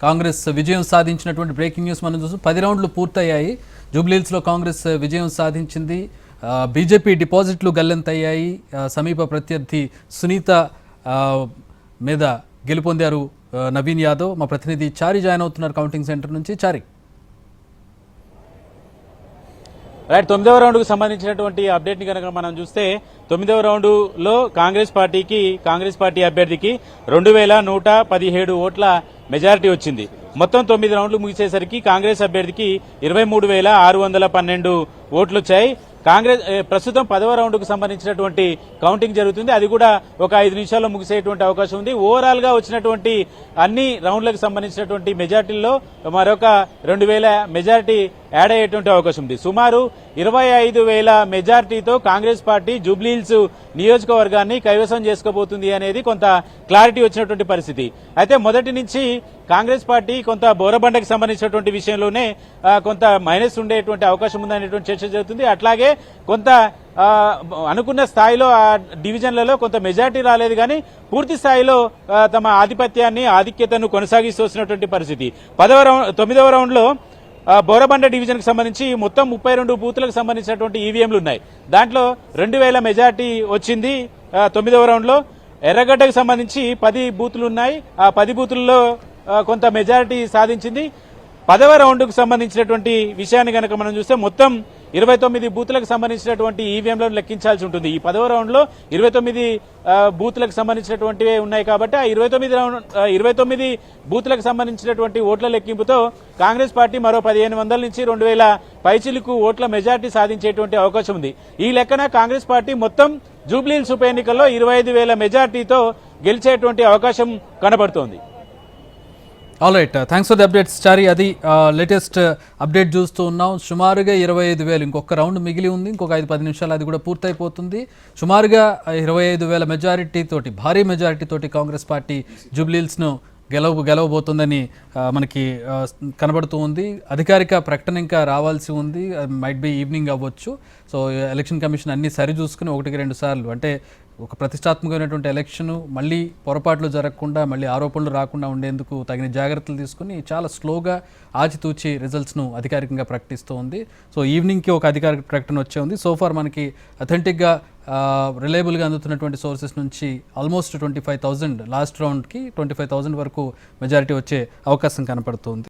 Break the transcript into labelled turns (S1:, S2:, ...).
S1: కాంగ్రెస్ విజయం సాధించినటువంటి breaking news మనం చూస్తాం. 10 రౌండ్లు పూర్తయ్యాయి. జూబ్లీహిల్స్లో కాంగ్రెస్ విజయం సాధించింది. బీజేపీ డిపాజిట్లు గల్లంతయ్యాయి. సమీప ప్రత్యర్థి సునీత మీద గెలుపొందారు నవీన్ యాదవ్. మా ప్రతినిధి చారి జాయిన్ అవుతున్నారు కౌంటింగ్ సెంటర్ నుంచి. చారి,
S2: రైట్, 9వ రౌండ్కు సంబంధించినటువంటి అప్డేట్ని కనుక మనం చూస్తే 9వ రౌండ్లో కాంగ్రెస్ పార్టీ అభ్యర్థికి 2117 ఓట్ల మెజారిటీ వచ్చింది. మొత్తం 9 రౌండ్లు ముగిసేసరికి కాంగ్రెస్ అభ్యర్థికి 23,612 ఓట్లు వచ్చాయి. కాంగ్రెస్ ప్రస్తుతం 10వ రౌండ్కు సంబంధించినటువంటి కౌంటింగ్ జరుగుతుంది. అది కూడా ఒక 5 నిమిషాల్లో ముగిసేటువంటి అవకాశం ఉంది. ఓవరాల్ గా వచ్చినటువంటి అన్ని రౌండ్లకు సంబంధించినటువంటి మెజార్టీల్లో మరొక 2,000 మెజార్టీ యాడ్ అయ్యేటువంటి అవకాశం ఉంది. సుమారు 25,000 మెజార్టీతో కాంగ్రెస్ పార్టీ జూబ్లీహిల్స్ నియోజకవర్గాన్ని కైవసం చేసుకోబోతుంది అనేది కొంత క్లారిటీ వచ్చినటువంటి పరిస్థితి. అయితే మొదటి నుంచి కాంగ్రెస్ పార్టీ కొంత బోరబండకి సంబంధించినటువంటి విషయంలోనే కొంత మైనస్ ఉండేటువంటి అవకాశం ఉందనేటువంటి చర్చ జరుగుతుంది. అట్లాగే కొంత అనుకున్న స్థాయిలో ఆ డివిజన్లలో కొంత మెజార్టీ రాలేదు, కానీ పూర్తి స్థాయిలో తమ ఆధిక్యతను కొనసాగిస్తూ వస్తున్నటువంటి పరిస్థితి. 9వ రౌండ్లో బోరబండ డివిజన్ కి సంబంధించి మొత్తం 32 బూతులకు సంబంధించినటువంటి ఈవీఎంలు ఉన్నాయి. దాంట్లో 2,000 మెజార్టీ వచ్చింది 9వ రౌండ్ లో. ఎర్రగడ్డకు సంబంధించి 10 బూతులు ఉన్నాయి. ఆ 10 బూతుల్లో కొంత మెజారిటీ సాధించింది. 10వ రౌండ్కు సంబంధించినటువంటి విషయాన్ని కనుక మనం చూస్తే మొత్తం 29 బూతులకు సంబంధించినటువంటి ఈవీఎంలను లెక్కించాల్సి ఉంటుంది. ఈ 10వ రౌండ్ లో 29 బూతులకు సంబంధించినటువంటివే ఉన్నాయి కాబట్టి ఆ 29 బూతులకు సంబంధించినటువంటి ఓట్ల లెక్కింపుతో కాంగ్రెస్ పార్టీ మరో 1,500 నుంచి 2,000 పైచిలకు ఓట్ల మెజార్టీ సాధించేటువంటి అవకాశం ఉంది. ఈ లెక్కన కాంగ్రెస్ పార్టీ మొత్తం జూబ్లీహిల్స్ ఉప ఎన్నికల్లో 25,000 మెజార్టీతో గెలిచేటువంటి అవకాశం కనబడుతోంది.
S1: All right, thanks for the updates Chari. అది లేటెస్ట్ అప్డేట్ చూస్తూ ఉన్నాం. సుమారుగా 25,000, ఇంకొక రౌండ్ మిగిలి ఉంది. ఇంకొక 5-10 నిమిషాలు అది కూడా పూర్తయిపోతుంది. సుమారుగా 25,000 మెజారిటీతోటి, భారీ మెజారిటీతోటి కాంగ్రెస్ పార్టీ జూబ్లీహిల్స్ను గెలవబోతుందని మనకి కనబడుతూ ఉంది. అధికారిక ప్రకటన ఇంకా రావాల్సి ఉంది. మైట్ బి ఈవినింగ్ అవ్వచ్చు. సో ఎలక్షన్ కమిషన్ అన్ని సరి చూసుకుని 1-2 సార్లు, అంటే ఒక ప్రతిష్టాత్మకమైనటువంటి ఎలక్షన్ మళ్ళీ పొరపాట్లు జరగకుండా, మళ్ళీ ఆరోపణలు రాకుండా ఉండేందుకు తగిన జాగ్రత్తలు తీసుకుని చాలా స్లోగా ఆచితూచి రిజల్ట్స్ను అధికారికంగా ప్రకటిస్తూ ఉంది. సో ఈవినింగ్కి ఒక అధికారిక ప్రకటన వచ్చే ఉంది. సోఫార్ మనకి అథెంటిక్గా రిలయబుల్గా అందుతున్నటువంటి సోర్సెస్ నుంచి ఆల్మోస్ట్ 25,000, లాస్ట్ రౌండ్కి 25,000 వరకు మెజారిటీ వచ్చే అవకాశం కనపడుతుంది.